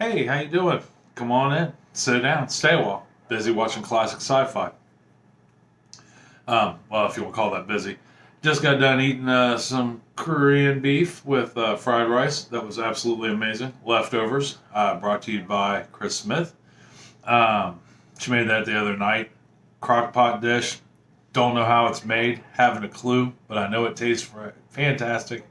Hey, how you doing? Come on in, sit down, stay a while. Busy watching classic sci-fi. Well, if you want to call that busy. Just got done eating some Korean beef with fried rice. That was absolutely amazing. Leftovers, brought to you by Chris Smith. Um, she made that the other night. Crock pot dish. Don't know how it's made. Haven't a clue, but I know it tastes fantastic,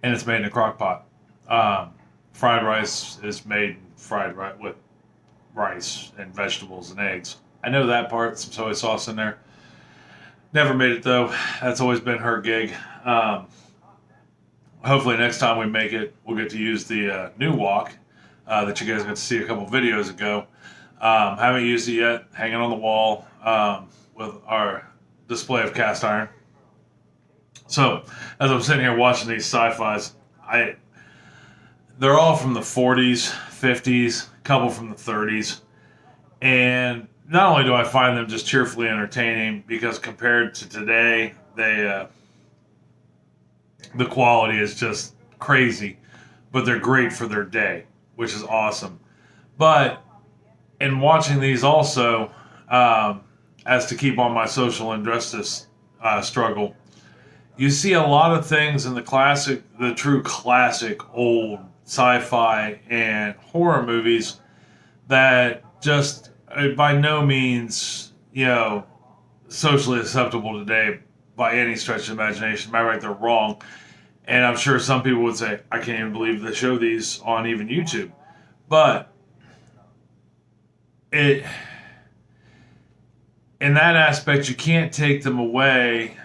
and it's made in a crock pot. Um, Fried rice is made fried right with rice and vegetables and eggs. I know that part. Some soy sauce in there. Never made it though. That's always been her gig. Um, Hopefully next time we make it, we'll get to use the new wok that you guys got to see a couple videos ago. Haven't used it yet. Hanging on the wall with our display of cast iron. So as I'm sitting here watching these sci-fis, I they're all from the 40s, 50s, a couple from the 30s. And not only do I find them just cheerfully entertaining, because compared to today, the quality is just crazy, but they're great for their day, which is awesome. But in watching these also, as to keep on my social injustice struggle, you see a lot of things in the true classic old sci-fi and horror movies that just by no means, socially acceptable today by any stretch of imagination. Am I right? They're wrong. And I'm sure some people would say, I can't even believe they show these on even YouTube. But it, in that aspect, you can't take them away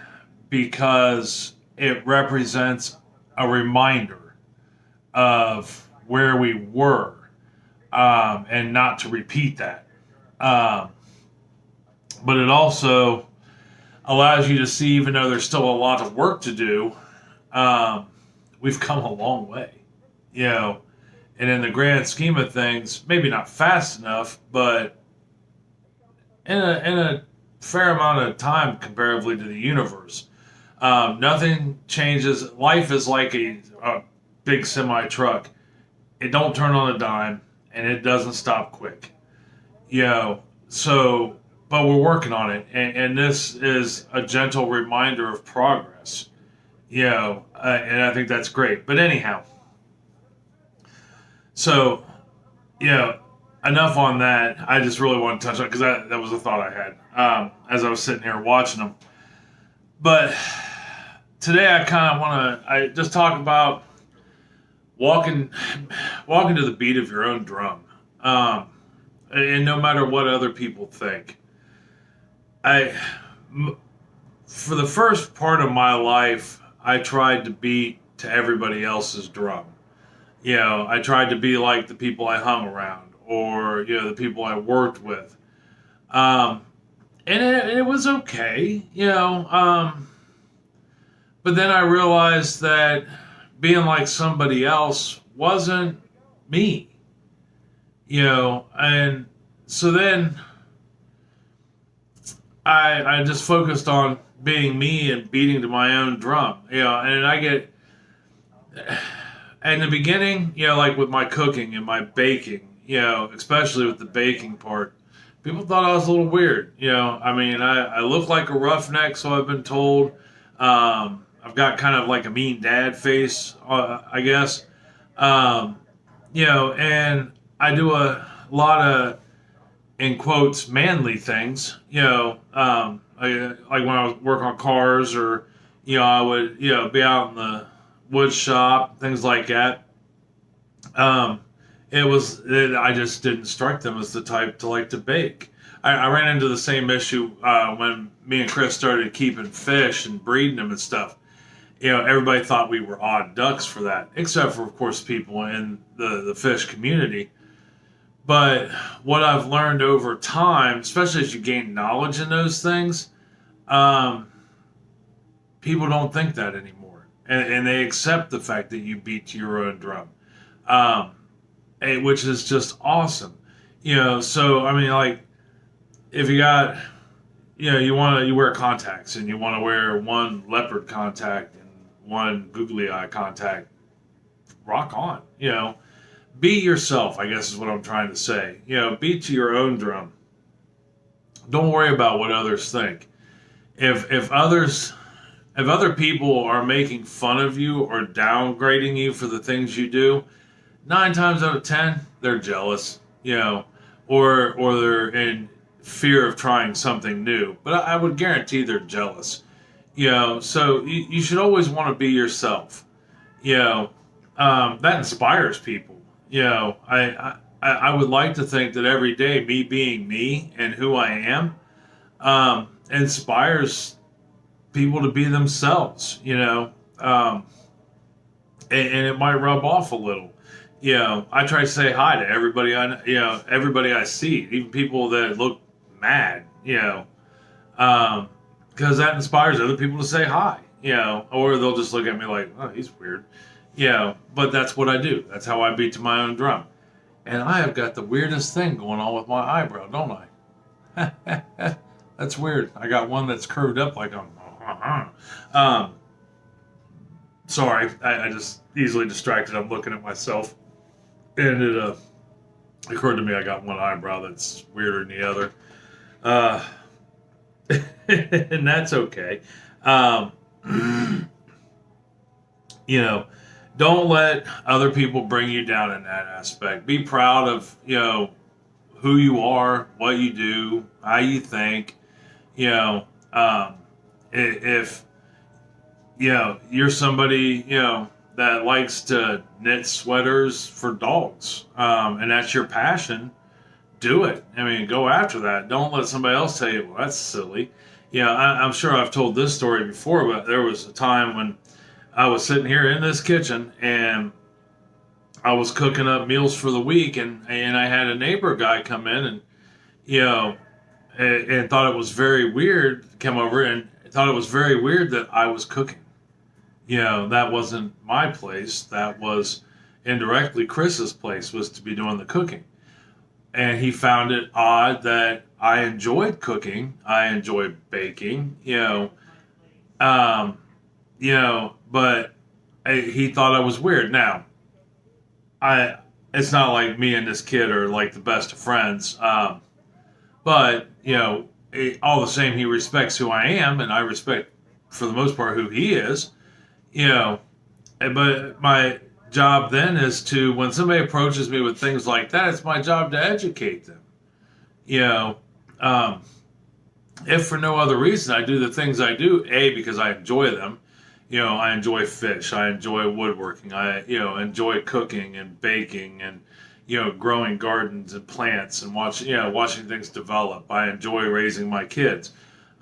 because it represents a reminder of where we were, and not to repeat that. Um, but it also allows you to see, even though there's still a lot of work to do, um, we've come a long way, you know. And in the grand scheme of things, maybe not fast enough, but in a fair amount of time comparatively to the universe. Nothing changes. Life is like a big semi truck. It don't turn on a dime, and it doesn't stop quick. So, but we're working on it, and this is a gentle reminder of progress. And I think that's great. But anyhow, so you know, enough on that. I just really want to touch on because that was a thought I had as I was sitting here watching them. But today I kind of want to I just talk about walking walking to the beat of your own drum, and no matter what other people think. I for the first part of my life, I tried to beat to everybody else's drum. I tried to be like the people I hung around, or the people I worked with. Um, and it was okay. But then I realized that being like somebody else wasn't me. And so then I just focused on being me and beating to my own drum. And I get in the beginning, like with my cooking and my baking, especially with the baking part, people thought I was a little weird. I mean, I look like a roughneck, so I've been told. I've got kind of like a mean dad face, I guess. Um, and I do a lot of, in quotes, manly things. Like when I was working on cars, or I would be out in the wood shop, things like that. Um, I just didn't strike them as the type to like to bake. I ran into the same issue when me and Chris started keeping fish and breeding them and stuff. Everybody thought we were odd ducks for that, except for, of course, people in the fish community. But what I've learned over time, especially as you gain knowledge in those things, um, people don't think that anymore, and they accept the fact that you beat to your own drum, um, which is just awesome. So I mean, like, if you got, you wear contacts, and you want to wear one leopard contact and one googly eye contact, rock on. be yourself, I guess is what I'm trying to say. Beat to your own drum. Don't worry about what others think. If other people are making fun of you or downgrading you for the things you do, 9 times out of 10 they're jealous, or they're in fear of trying something new. But I would guarantee they're jealous. So you should always want to be yourself. That inspires people. I would like to think that every day me being me and who I am inspires people to be themselves. And it might rub off a little. I try to say hi to everybody everybody I see, even people that look mad. Because that inspires other people to say hi. Or they'll just look at me like, oh, he's weird. But that's what I do. That's how I beat to my own drum. And I have got the weirdest thing going on with my eyebrow, don't I? That's weird. I got one that's curved up like I'm. Sorry, I just easily distracted. I'm looking at myself, and it occurred to me I got one eyebrow that's weirder than the other, and that's okay. Don't let other people bring you down in that aspect. Be proud of who you are, what you do, how you think. If you're somebody that likes to knit sweaters for dogs, and that's your passion, do it. I mean, go after that. Don't let somebody else tell you, well, that's silly. I'm sure I've told this story before, but there was a time when I was sitting here in this kitchen and I was cooking up meals for the week, and I had a neighbor guy come in and and thought it was very weird. Come over and thought it was very weird that I was cooking. That wasn't my place. That was indirectly Chris's place, was to be doing the cooking. And he found it odd that I enjoyed cooking. I enjoyed baking. But he thought I was weird. Now, it's not like me and this kid are like the best of friends. But all the same, he respects who I am, and I respect, for the most part, who he is. But my job then is to, when somebody approaches me with things like that, it's my job to educate them. If for no other reason, I do the things I do, A, because I enjoy them. I enjoy fish. I enjoy woodworking. I, enjoy cooking and baking and, growing gardens and plants and watching things develop. I enjoy raising my kids.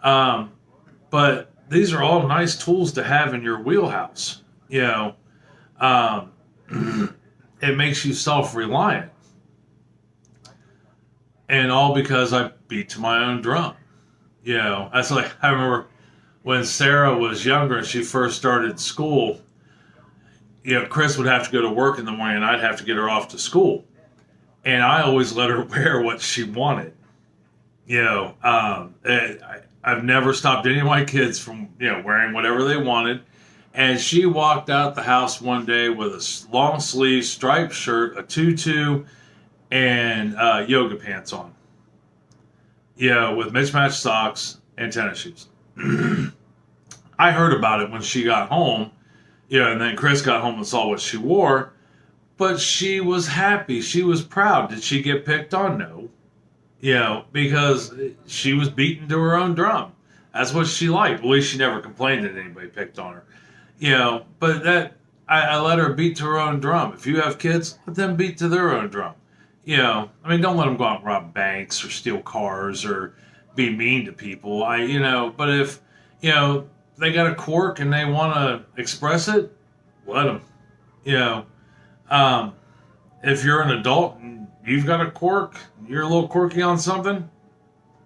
But these are all nice tools to have in your wheelhouse. It makes you self-reliant. And all because I beat to my own drum. That's like, I remember when Sarah was younger and she first started school, Chris would have to go to work in the morning and I'd have to get her off to school. And I always let her wear what she wanted. I've never stopped any of my kids from, wearing whatever they wanted. And she walked out the house one day with a long sleeve striped shirt, a tutu, and yoga pants on. With mismatched socks and tennis shoes. I heard about it when she got home, and then Chris got home and saw what she wore, but she was happy. She was proud. Did she get picked on? No. Because she was beaten to her own drum. That's what she liked. At least she never complained that anybody picked on her. But that, I let her beat to her own drum. If you have kids, let them beat to their own drum. Don't let them go out and rob banks or steal cars or be mean to people. But if, they got a quirk and they want to express it, let them. If you're an adult and you've got a quirk, you're a little quirky on something,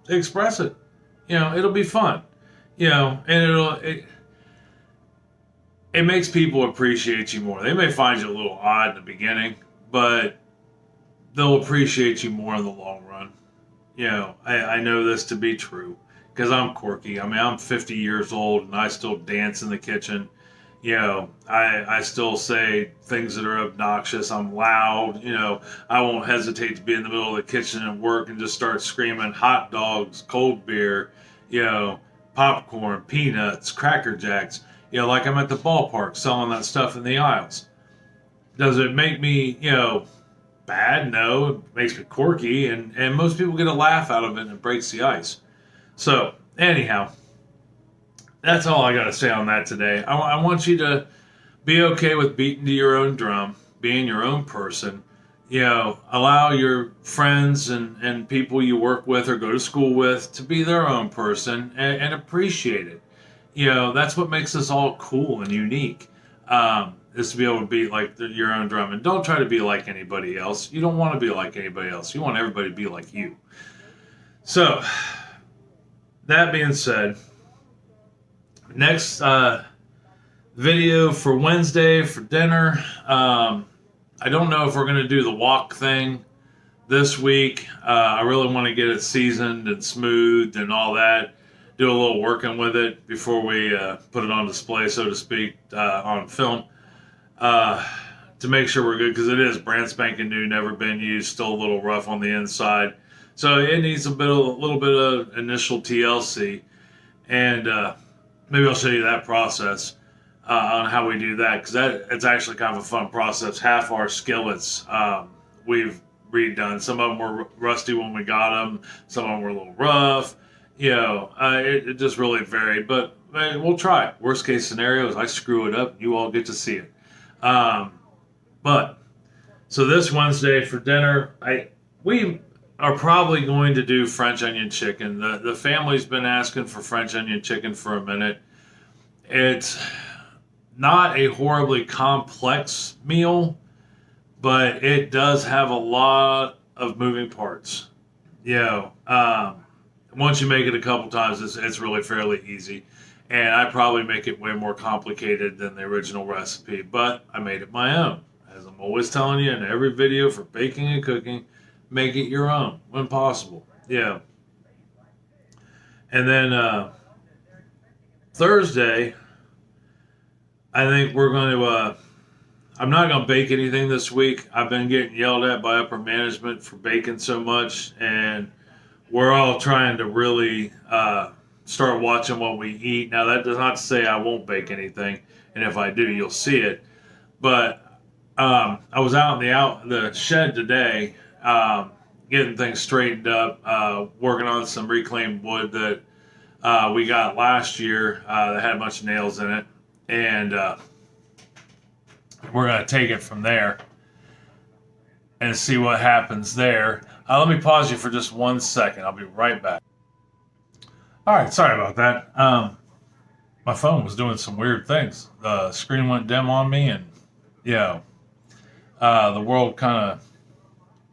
express it. It'll be fun. And it makes people appreciate you more. They may find you a little odd in the beginning, but they'll appreciate you more in the long run. I know this to be true because I'm quirky. I mean, I'm 50 years old and I still dance in the kitchen. I still say things that are obnoxious. I'm loud. I won't hesitate to be in the middle of the kitchen at work and just start screaming hot dogs, cold beer, you know, popcorn, peanuts, Cracker Jacks, like I'm at the ballpark selling that stuff in the aisles. Does it make me, bad? No, it makes me quirky, and most people get a laugh out of it and it breaks the ice. So, anyhow, that's all I got to say on that today. I want you to be okay with beating to your own drum, being your own person. Allow your friends and people you work with or go to school with to be their own person and appreciate it. That's what makes us all cool and unique. Is to be able to be like your own drum. And don't try to be like anybody else. You don't want to be like anybody else. You want everybody to be like you. So, that being said, next video for Wednesday for dinner. I don't know if we're going to do the wok thing this week. I really want to get it seasoned and smoothed and all that. Do a little working with it before we put it on display, so to speak, on film. To make sure we're good, because it is brand spanking new, never been used, still a little rough on the inside. So it needs a little bit of initial TLC. And maybe I'll show you that process on how we do that, because it's actually kind of a fun process. Half our skillets we've redone. Some of them were rusty when we got them. Some of them were a little rough. It just really varied. But we'll try it. Worst case scenario is I screw it up. You all get to see it. So this Wednesday for dinner, we are probably going to do French onion chicken. The family's been asking for French onion chicken for a minute. It's not a horribly complex meal, but it does have a lot of moving parts. Once you make it a couple times, it's really fairly easy. And I probably make it way more complicated than the original recipe, but I made it my own. As I'm always telling you in every video for baking and cooking, make it your own when possible. And then Thursday, I think we're going to, I'm not going to bake anything this week. I've been getting yelled at by upper management for baking so much, and we're all trying to really start watching what we eat. Now, that does not say I won't bake anything, and if I do, you'll see it. But I was out in the shed today, getting things straightened up, working on some reclaimed wood that we got last year that had a bunch of nails in it, and we're going to take it from there and see what happens there. Let me pause you for just 1 second. I'll be right back. All right, sorry about that. My phone was doing some weird things. The screen went dim on me, and the world kind of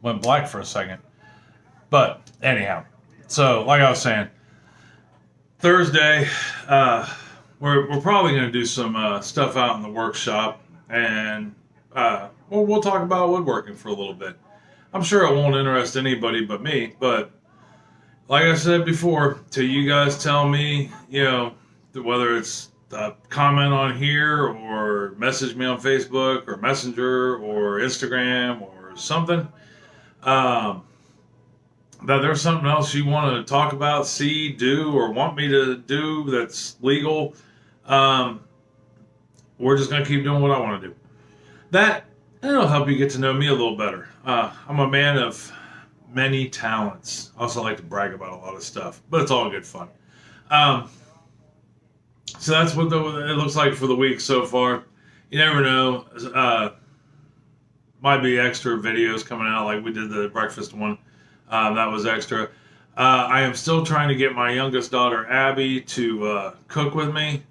went black for a second. But anyhow, so like I was saying, Thursday, we're probably going to do some stuff out in the workshop, and we'll talk about woodworking for a little bit. I'm sure it won't interest anybody but me, but like I said before, till you guys tell me, whether it's a comment on here or message me on Facebook or Messenger or Instagram or something, that there's something else you want to talk about, see, do, or want me to do that's legal, we're just going to keep doing what I want to do. It'll help you get to know me a little better. I'm a man of many talents. I also like to brag about a lot of stuff, but it's all good fun. So that's what it looks like for the week so far. You never know. Might be extra videos coming out, like we did the breakfast one. That was extra. I am still trying to get my youngest daughter, Abby, to cook with me.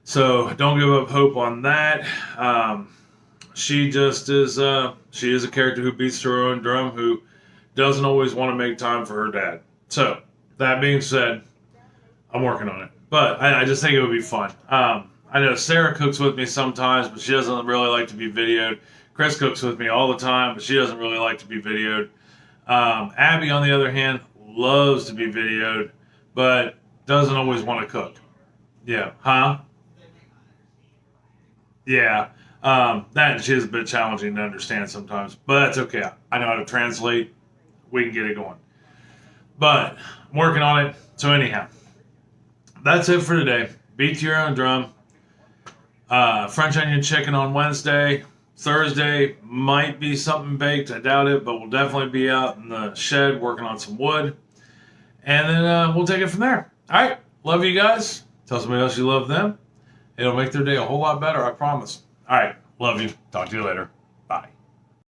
So don't give up hope on that. She just is, she is a character who beats to her own drum, who doesn't always want to make time for her dad. So, that being said, I'm working on it. But I just think it would be fun. I know Sarah cooks with me sometimes, but she doesn't really like to be videoed. Chris cooks with me all the time, but she doesn't really like to be videoed. Abby, on the other hand, loves to be videoed, but doesn't always want to cook. Yeah. Huh? Yeah. That shit is a bit challenging to understand sometimes, but that's okay. I know how to translate. We can get it going. But I'm working on it. So anyhow, that's it for today. Beat to your own drum. French onion chicken on Wednesday. Thursday might be something baked. I doubt it, but we'll definitely be out in the shed working on some wood. And then we'll take it from there. All right. Love you guys. Tell somebody else you love them. It'll make their day a whole lot better, I promise. All right. Love you. Talk to you later.